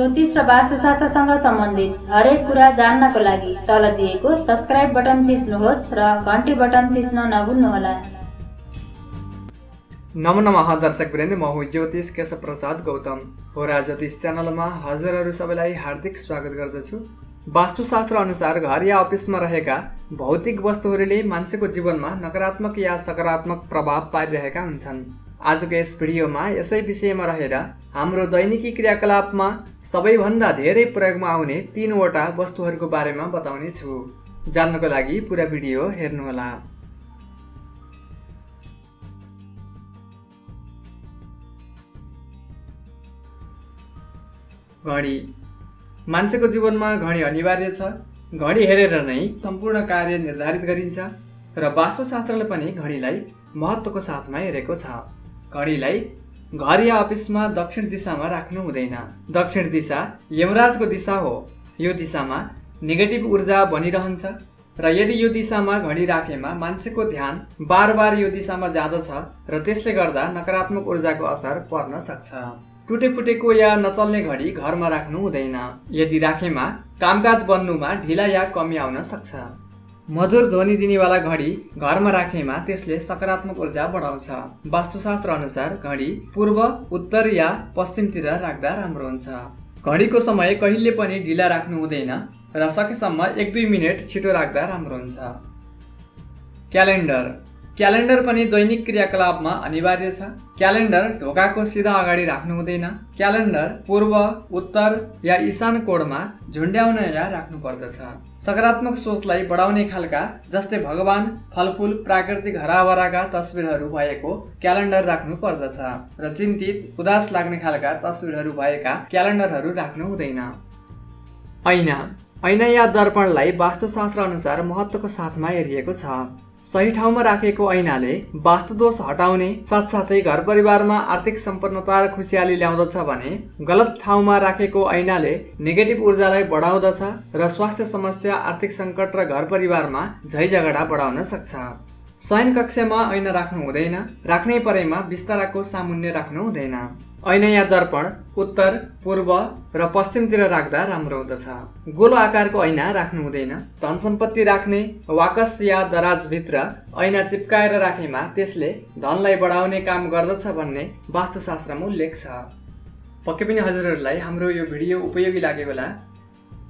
ज्योतिष र वास्तुशास्त्रसँग सम्बन्धित हरेक कुरा जान्नको लागि तल दिएको सब्स्क्राइब बटन थिच्नुहोस् र घण्टी बटन थिच्न नभुल्नुहोला। नमः दर्शकवृन्द, म हुँ ज्योतिष केशव प्रसाद गौतम हो र ज्योतिष च्यानलमा हजुरहरू सबैलाई हार्दिक स्वागत गर्दछु। वास्तुशास्त्र अनुसार घर या अफिसमा रहेका भौतिक वस्तुहरूले मान्छेको जीवनमा नकारात्मक या सकारात्मक प्रभाव पारिरहेका हुन्छन्। आजको यस भिडियोमा यसै विषयमा रहेर हाम्रो दैनिकी क्रियाकलापमा सबैभन्दा धेरै प्रयोगमा आउने 3वटा वस्तुहरूको बारेमा बताउने छु। जान्नको लागि पुरा भिडियो हेर्नुहोला। घडी। मान्छेको जीवनमा घडी अनिवार्य छ। घडी हेरेर नै सम्पूर्ण कार्य निर्धारित गरिन्छ र वास्तुशास्त्रले पनि घडीलाई महत्त्वको साथमा हेरेको छ। घडीलाई घर या अफिसमा दक्षिण दिशामा राख्नु हुँदैन। दक्षिण दिशा यमराजको दिशा हो। यो दिशामा नेगेटिभ ऊर्जा बनिरहन्छ र यदि यो दिशामा घडी राखेमा मान्छेको ध्यान बार यो दिशामा जाँदछ र त्यसले गर्दा नकारात्मक ऊर्जाको असर पर्न सक्छ। टुटेफुटेको या नचल्ने घडी घरमा राख्नु हुँदैन। यदि राखेमा कामकाज बन्नुमा ढिला या कमी आउन सक्छ। मधुर ध्वनि दिनेवाला घडी घरमा राखेमा त्यसले सकारात्मक ऊर्जा बढाउँछ। वास्तुशास्त्र अनुसार घडी पूर्व, उत्तर या पश्चिमतिर राख्दा राम्रो हुन्छ। घडीको समय कहिले पनि ढिला राख्नु हुँदैन र सकेसम्म 1-2 मिनेट छिटो राख्दा राम्रो हुन्छ। क्यालेन्डर। क्यालेन्डर पनि दैनिक क्रियाकलापमा अनिवार्य छ। क्यालेन्डर ढोकाको सिधा अगाडि राख्नु हुँदैन। क्यालेन्डर पूर्व, उत्तर या ईशान कोणमा झुन्ड्याउन या राख्नु पर्दछ। सकारात्मक सोचलाई बढाउने खालका जस्तै भगवान, फलफूल, प्राकृतिक हराभराका तस्बिरहरू भएको क्यालेन्डर राख्नु पर्दछ र चिन्तित, उदास लाग्ने खालका तस्बिरहरू भएका क्यालेन्डरहरू राख्नु हुँदैन। ऐना। ऐना या दर्पणलाई वास्तुशास्त्र अनुसार महत्त्वको साथमा हेरिएको छ। सही ठाउँमा राखेको ऐनाले वास्तुदोष हटाउने साथसाथै घर परिवारमा आर्थिक सम्पन्नता र खुसियाली ल्याउँदछ भने गलत ठाउँमा राखेको ऐनाले नेगेटिभ ऊर्जालाई बढाउँदछ र स्वास्थ्य समस्या, आर्थिक सङ्कट र घर परिवारमा झैझगडा बढाउन सक्छ। शयन कक्षमा ऐना राख्नु हुँदैन। राख्नै परेमा बिस्ताराको सामुन्ने राख्नु हुँदैन। ऐना या दर्पण उत्तर, पूर्व र पश्चिमतिर राख्दा राम्रो हुँदछ। गोलो आकारको ऐना राख्नु हुँदैन। धन सम्पत्ति राख्ने वाकस या दराजभित्र ऐना चिप्काएर राखेमा त्यसले धनलाई बढाउने काम गर्दछ भन्ने वास्तुशास्त्रमा उल्लेख छ। पक्कै पनि हजुरहरूलाई हाम्रो यो भिडियो उपयोगी लाग्यो होला।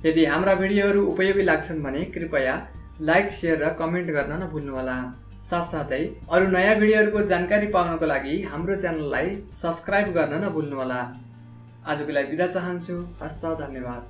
यदि हाम्रा भिडियोहरू उपयोगी लाग्छन् भने कृपया लाइक, सेयर र कमेन्ट गर्न नभुल्नुहोला। साथसाथै अरू नयाँ भिडियोहरूको जानकारी पाउनको लागि हाम्रो च्यानललाई सब्स्क्राइब गर्न नभुल्नुहोला। आजको लागि बिदा चाहन्छु। हस्त, धन्यवाद।